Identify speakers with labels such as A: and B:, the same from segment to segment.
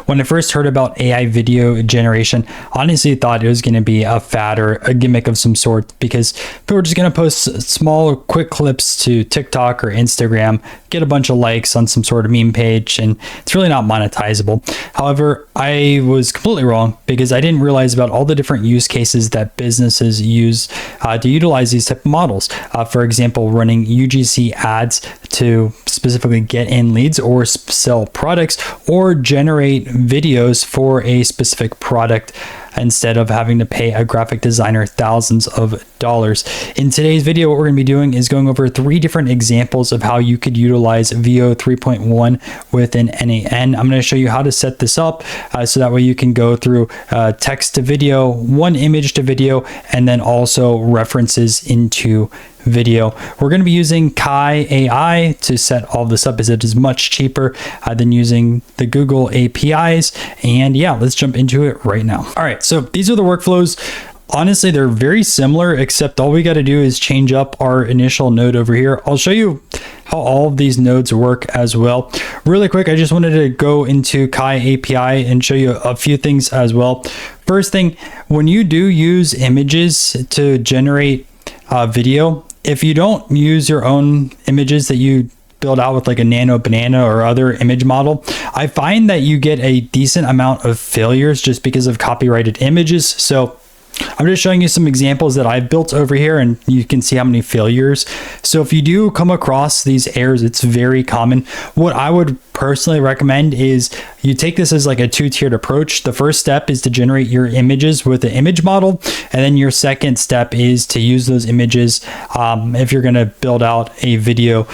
A: When I first heard about AI video generation, honestly thought it was going to be a fad or a gimmick of some sort, because people are just going to post small, quick clips to TikTok or Instagram, get a bunch of likes on some sort of meme page, and it's really not monetizable. However, I was completely wrong, because I didn't realize about all the different use cases that businesses use to utilize these type of models. For example, running UGC ads to specifically get in leads or sell products, or generate videos for a specific product instead of having to pay a graphic designer thousands of dollars. In today's video, what we're going to be doing is going over 3 different examples of how you could utilize Veo 3.1 within n8n. I'm going to show you how to set this up so that way you can go through text to video, one image to video, and then also references into video. We're going to be using Kie AI to set all this up, as it is much cheaper than using the Google APIs. And yeah, let's jump into it right now. All right, so these are the workflows. Honestly, they're very similar, except all we got to do is change up our initial node over here. I'll show you how all of these nodes work as well. Really quick, I just wanted to go into Kie API and show you a few things as well. First thing, when you do use images to generate video, if you don't use your own images that you build out with like a nano banana or other image model, I find that you get a decent amount of failures just because of copyrighted images. So I'm just showing you some examples that I've built over here, and you can see how many failures. So if you do come across these errors, it's very common. What I would personally recommend is you take this as like a 2-tiered approach. The first step is to generate your images with the image model, and then your second step is to use those images if you're going to build out a video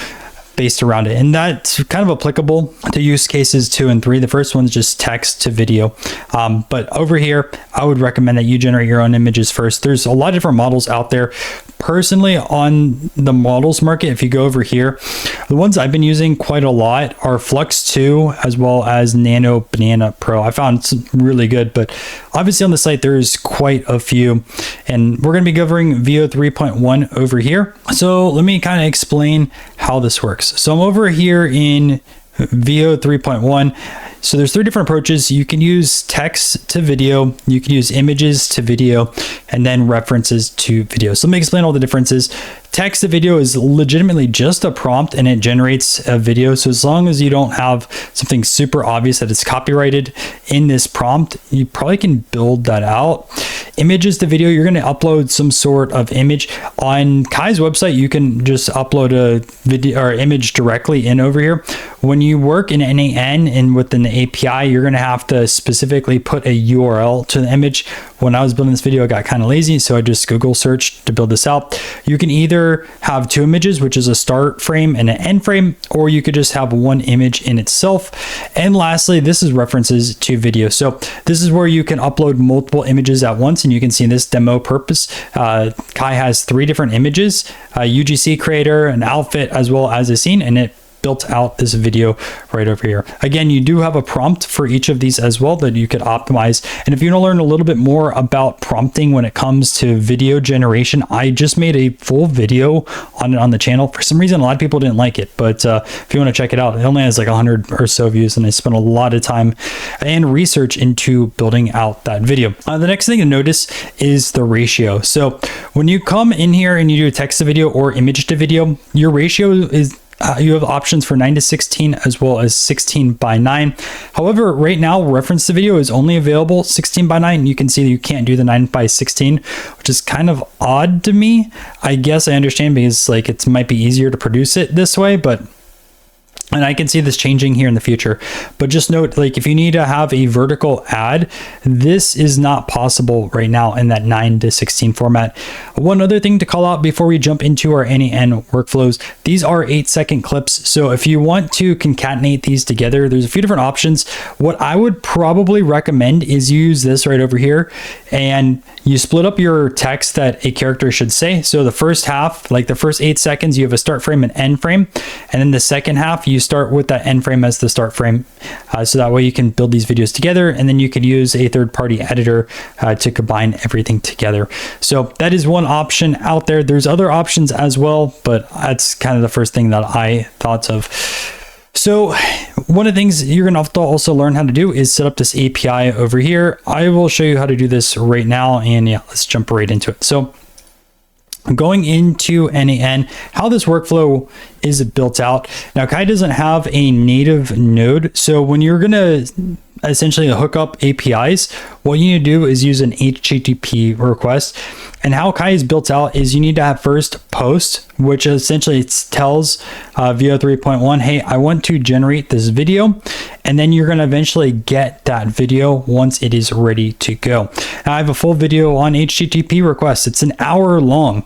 A: based around it. And that's kind of applicable to use cases 2 and 3. The first one's just text to video. But over here, I would recommend that you generate your own images first. There's a lot of different models out there. Personally, on the models market, if you go over here, the ones I've been using quite a lot are Flux 2 as well as Nano Banana Pro. I found some really good, but obviously on the site there's quite a few, and we're going to be covering Veo 3.1 over here. So let me kind of explain how this works. So I'm over here in Veo 3.1. So there's 3 different approaches. You can use text to video, you can use images to video, and then references to video. So let me explain all the differences. Text to video is legitimately just a prompt and it generates a video. So as long as you don't have something super obvious that is copyrighted in this prompt, you probably can build that out. Images to video, you're going to upload some sort of image. On Kai's website, you can just upload a video or image directly in over here. When you work in n8n and within the API, you're going to have to specifically put a URL to the image. When I was building this video, I got kind of lazy, so I just Google searched to build this out. You can either have 2 images, which is a start frame and an end frame, or you could just have one image in itself. And lastly, this is references to video. So this is where you can upload multiple images at once, and you can see in this demo purpose, Kie has 3 different images, a UGC creator, an outfit, as well as a scene, and it built out this video right over here. Again, you do have a prompt for each of these as well that you could optimize. And if you want to learn a little bit more about prompting when it comes to video generation, I just made a full video on it on the channel. For some reason, a lot of people didn't like it, but if you want to check it out, it only has like 100 or so views, and I spent a lot of time and research into building out that video. The next thing to notice is the ratio. So when you come in here and you do text to video or image to video, your ratio is you have options for 9:16 as well as 16:9. However, right now reference to video is only available 16:9. You can see that you can't do the 9:16, which is kind of odd to me. I guess I understand because like it might be easier to produce it this way, and I can see this changing here in the future. But just note, like if you need to have a vertical ad, this is not possible right now in that 9:16 format. One other thing to call out before we jump into our n8n workflows, these are 8-second clips. So if you want to concatenate these together, there's a few different options. What I would probably recommend is you use this right over here, and you split up your text that a character should say. So the first half, like the first 8 seconds, you have a start frame and end frame. And then the second half, you start with that end frame as the start frame. So that way you can build these videos together, and then you could use a third-party editor to combine everything together. So that is one option out there. There's other options as well, but that's kind of the first thing that I thought of. So one of the things you're going to have to also learn how to do is set up this API over here. I will show you how to do this right now. And yeah, let's jump right into it. So going into n8n, how this workflow is built out. Now, Kie doesn't have a native node. So when you're going to essentially hook up APIs, what you need to do is use an HTTP request. And how Kie is built out is you need to have first post, which essentially tells Veo 3.1, hey, I want to generate this video. And then you're going to eventually get that video once it is ready to go. Now, I have a full video on HTTP requests. It's an hour long.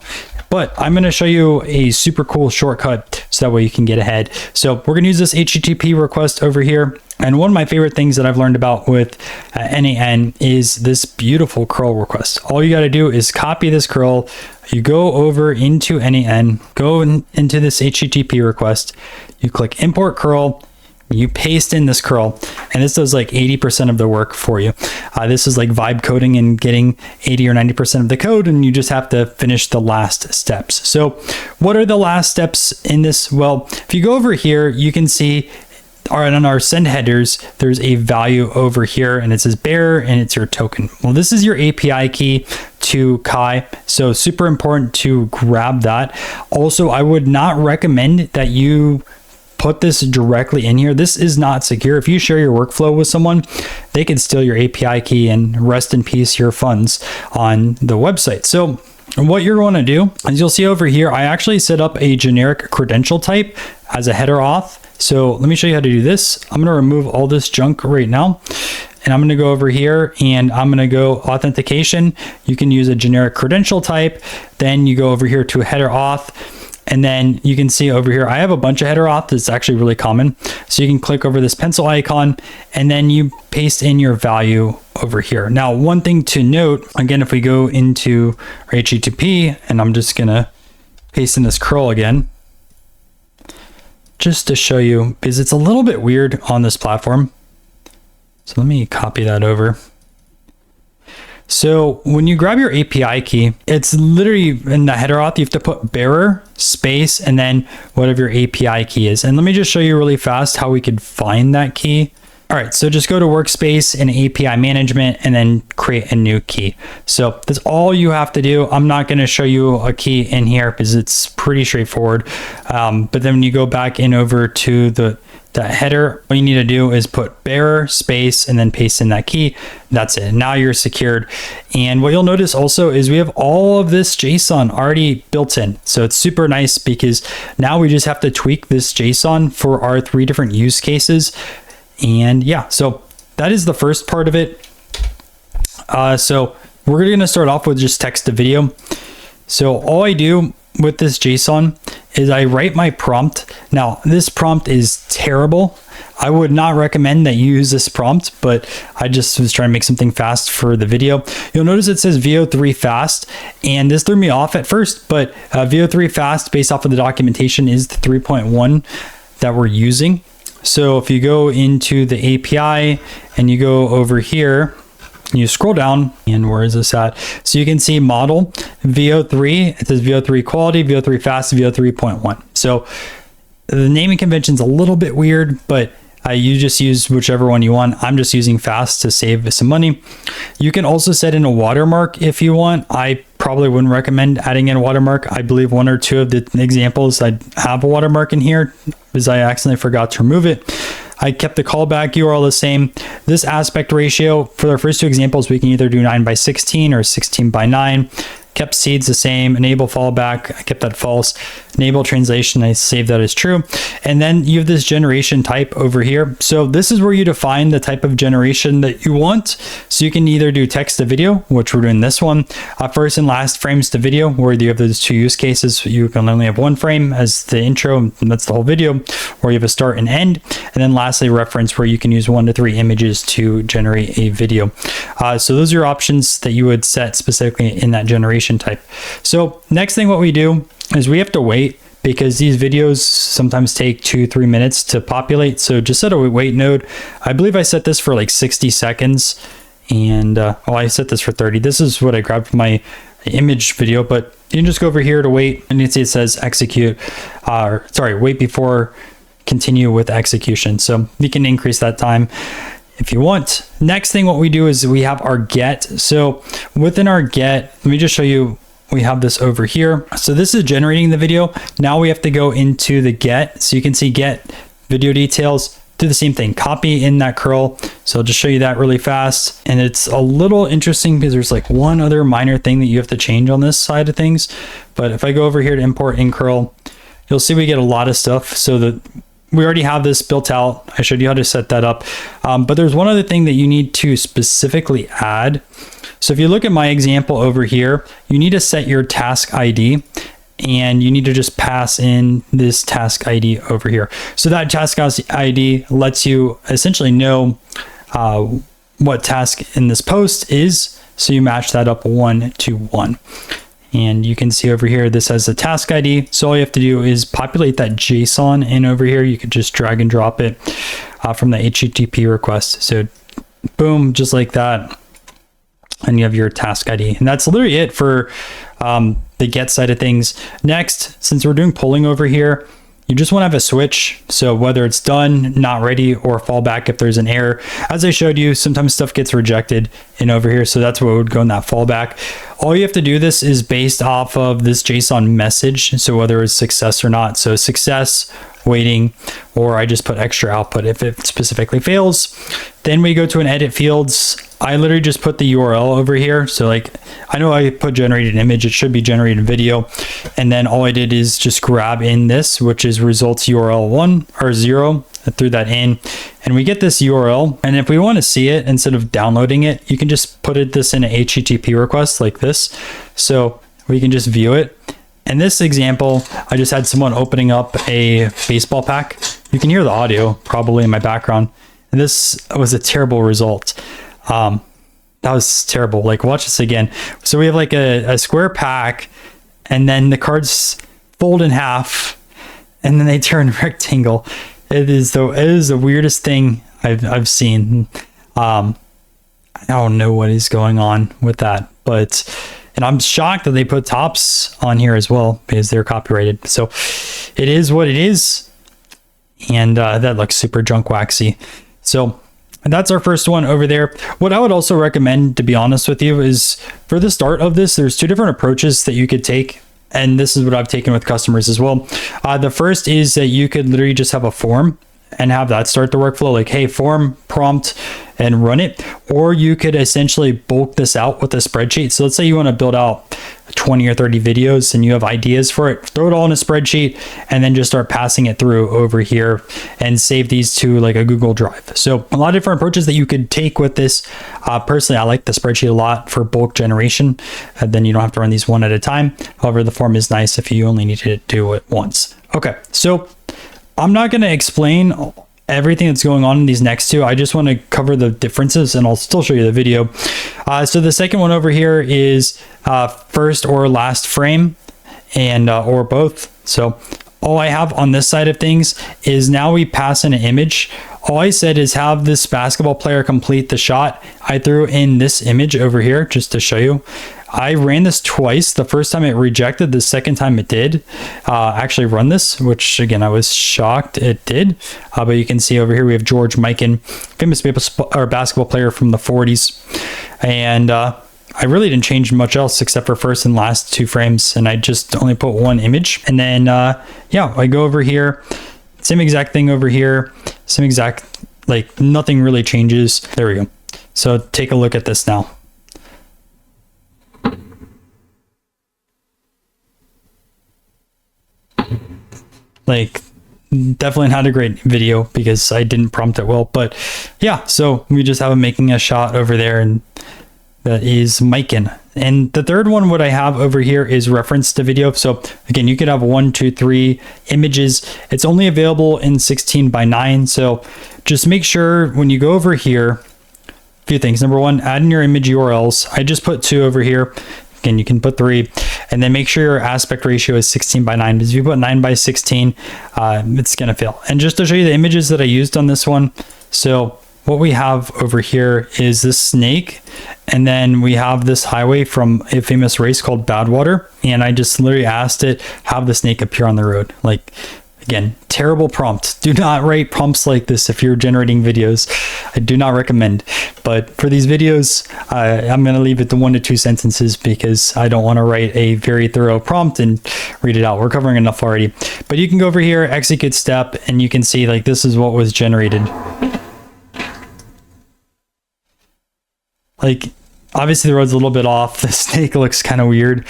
A: But I'm going to show you a super cool shortcut so that way you can get ahead. So we're going to use this HTTP request over here. And one of my favorite things that I've learned about with n8n is this beautiful curl request. All you got to do is copy this curl. You go over into n8n, go into this HTTP request. You click import curl. You paste in this curl, and this does like 80% of the work for you. This is like vibe coding and getting 80 or 90% of the code, and you just have to finish the last steps. So what are the last steps in this? Well, if you go over here, you can see on our send headers, there's a value over here, and it says bearer, and it's your token. Well, this is your API key to Kie, so super important to grab that. Also, I would not recommend that you put this directly in here. This is not secure. If you share your workflow with someone, they can steal your API key and rest in peace your funds on the website. So what you're going to do is you'll see over here, I actually set up a generic credential type as a header auth. So let me show you how to do this. I'm going to remove all this junk right now. And I'm going to go over here and I'm going to go authentication. You can use a generic credential type. Then you go over here to header auth. And then you can see over here, I have a bunch of header auth that's actually really common. So you can click over this pencil icon and then you paste in your value over here. Now, one thing to note, again, if we go into our HTTP and I'm just going to paste in this curl again, just to show you, because it's a little bit weird on this platform. So let me copy that over. So when you grab your API key, it's literally in the header auth, you have to put bearer, space, and then whatever your API key is. And let me just show you really fast how we could find that key. All right, so just go to workspace and API management and then create a new key. So that's all you have to do. I'm not going to show you a key in here because it's pretty straightforward. But then when you go back in over to the header, what you need to do is put bearer, space, and then paste in that key. That's it. Now you're secured. And what you'll notice also is we have all of this JSON already built in. So it's super nice because now we just have to tweak this JSON for our 3 different use cases. And yeah, so that is the first part of it. So we're going to start off with just text to video. So all I do with this JSON is I write my prompt. Now, this prompt is terrible. I would not recommend that you use this prompt, but I just was trying to make something fast for the video. You'll notice it says Veo 3 fast, and this threw me off at first, but Veo 3 fast, based off of the documentation, is the 3.1 that we're using. So if you go into the API and you go over here, you scroll down, and where is this at? So you can see model Veo 3. It says Veo 3 quality, Veo 3 fast, Veo 3.1. So the naming convention is a little bit weird, but you just use whichever one you want. I'm just using fast to save some money. You can also set in a watermark if you want. I probably wouldn't recommend adding in a watermark. I believe 1 or 2 of the examples I have a watermark in here because I accidentally forgot to remove it. I kept the callback URL the same. This aspect ratio for the first 2 examples, we can either do 9:16 or 16:9. Kept seeds the same. Enable fallback, I kept that false. Enable translation, I saved that as true. And then you have this generation type over here. So this is where you define the type of generation that you want. So you can either do text to video, which we're doing this one, first and last frames to video, where you have those 2 use cases. You can only have 1 frame as the intro, and that's the whole video, or you have a start and end. And then lastly, reference, where you can use 1 to 3 images to generate a video. So those are options that you would set specifically in that generation type. So next thing what we do is we have to wait, because these videos sometimes take 2-3 minutes to populate. So just set a wait node. I believe I set this for like 60 seconds, and I set this for 30. This is what I grabbed from my image video, but you can just go over here to wait, and you can see it says execute, wait before continue with execution. So you can increase that time if you want. Next thing, what we do is we have our get. So within our get, let me just show you, we have this over here. So this is generating the video. Now we have to go into the get. So you can see get video details, do the same thing, copy in that curl. So I'll just show you that really fast. And it's a little interesting because there's like one other minor thing that you have to change on this side of things. But if I go over here to import in curl, you'll see we get a lot of stuff. So that we already have this built out. I showed you how to set that up. But there's one other thing that you need to specifically add. So if you look at my example over here, you need to set your task ID, and you need to just pass in this task ID over here. So that task ID lets you essentially know what task in this post is. So you match that up 1 to 1. And you can see over here, this has a task ID. So all you have to do is populate that JSON in over here. You could just drag and drop it from the HTTP request. So boom, just like that. And you have your task ID. And that's literally it for the get side of things. Next, since we're doing polling over here, you just want to have a switch. So whether it's done, not ready, or fallback if there's an error. As I showed you, sometimes stuff gets rejected in over here. So that's what would go in that fallback. All you have to do this is based off of this JSON message. So whether it's success or not. So success, waiting, or I just put extra output if it specifically fails. Then we go to an edit fields. I literally just put the URL over here. So like, I know I put generated image, it should be generated video. And then all I did is just grab in this, which is results URL 1 or 0. I threw that in and we get this URL. And if we want to see it instead of downloading it, you can just put this in an HTTP request like this. So we can just view it. In this example, I just had someone opening up a baseball pack. You can hear the audio probably in my background. And this was a terrible result. That was terrible. Like, watch this again. So we have like a square pack, and then the cards fold in half, and then they turn rectangle. It is the weirdest thing I've seen. I don't know what is going on with that, and I'm shocked that they put tops on here as well because they're copyrighted. So it is what it is. And that looks super junk waxy. So that's our first one over there. What I would also recommend, to be honest with you, is for the start of this, there's two different approaches that you could take. And this is what I've taken with customers as well. The first is that you could literally just have a form and have that start the workflow, like, hey, form prompt, and run it. Or you could essentially bulk this out with a spreadsheet. So let's say you want to build out 20 or 30 videos and you have ideas for it, throw it all in a spreadsheet and then just start passing it through over here and save these to like a Google Drive. So a lot of different approaches that you could take with this. Personally, I like the spreadsheet a lot for bulk generation. Then you don't have to run these one at a time. However, the form is nice if you only need to do it once. Okay, so I'm not going to explain everything that's going on in these next two. I just want to cover the differences, and I'll still show you the video. So the second one over here is first or last frame, and or both. So all I have on this side of things is now we pass in an image. All I said is have this basketball player complete the shot. I threw in this image over here just to show you. I ran this twice. The first time it rejected, the second time it did actually run this, which again, I was shocked it did. But you can see over here, we have George Mikan, famous basketball player from the 40s. And I really didn't change much else except for first and last two frames. And I just only put one image. And then, yeah, I go over here, same exact thing over here, same exact, like nothing really changes. There we go. So take a look at this now. Like, definitely not a great video because I didn't prompt it well, but yeah, so we just have him making a shot over there, and that is Mikan. And the third one, what I have over here is reference to video. So again, you could have 1, 2, 3 images. It's only available in 16:9. So just make sure when you go over here, a few things. Number one, add in your image URLs. I just put 2 over here. Again, you can put 3, and then make sure your aspect ratio is 16:9. Because if you put 9:16, it's going to fail. And just to show you the images that I used on this one. So what we have over here is this snake, and then we have this highway from a famous race called Badwater. And I just literally asked it, have the snake appear on the road. Like, Again, terrible prompt. Do not write prompts like this if you're generating videos. I do not recommend. But for these videos, I'm going to leave it to 1 to 2 sentences because I don't want to write a very thorough prompt and read it out. We're covering enough already. But you can go over here, execute step, and you can see like this is what was generated. Like, obviously the road's a little bit off. The snake looks kind of weird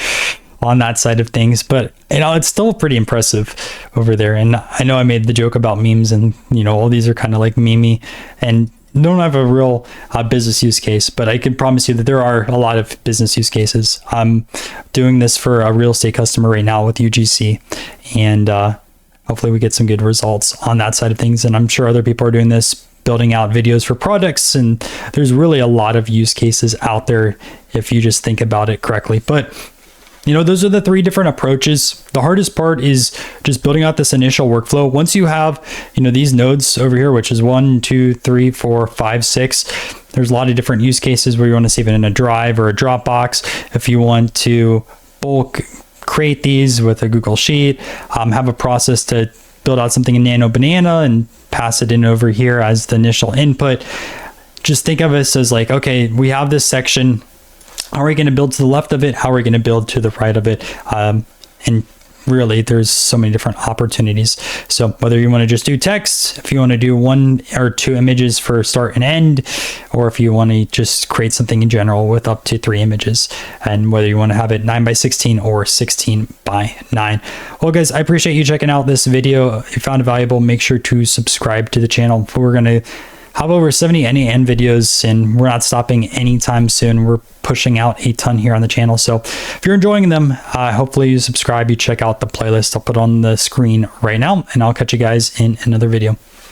A: on that side of things, but you know, it's still pretty impressive over there. And I know I made the joke about memes, and you know, all these are kind of like memey and don't have a real business use case, but I can promise you that there are a lot of business use cases. I'm doing this for a real estate customer right now with UGC, and hopefully we get some good results on that side of things. And I'm sure other people are doing this, building out videos for products, and there's really a lot of use cases out there if you just think about it correctly. But you know, those are the 3 different approaches. The hardest part is just building out this initial workflow. Once you have, you know, these nodes over here, which is 1, 2, 3, 4, 5, 6, there's a lot of different use cases where you want to save it in a Drive or a Dropbox. If you want to bulk create these with a Google Sheet, have a process to build out something in Nano Banana and pass it in over here as the initial input. Just think of this as like, okay, we have this section. How are we going to build to the left of it? How are we going to build to the right of it? And really, there's so many different opportunities. So whether you want to just do text, if you want to do 1 or 2 images for start and end, or if you want to just create something in general with up to 3 images, and whether you want to have it 9 by 16 or 16 by 9. Well, guys, I appreciate you checking out this video. If you found it valuable, make sure to subscribe to the channel. We're going to have over 70 n8n videos, and we're not stopping anytime soon. We're pushing out a ton here on the channel. So if you're enjoying them, hopefully you subscribe, you check out the playlist I'll put on the screen right now, and I'll catch you guys in another video.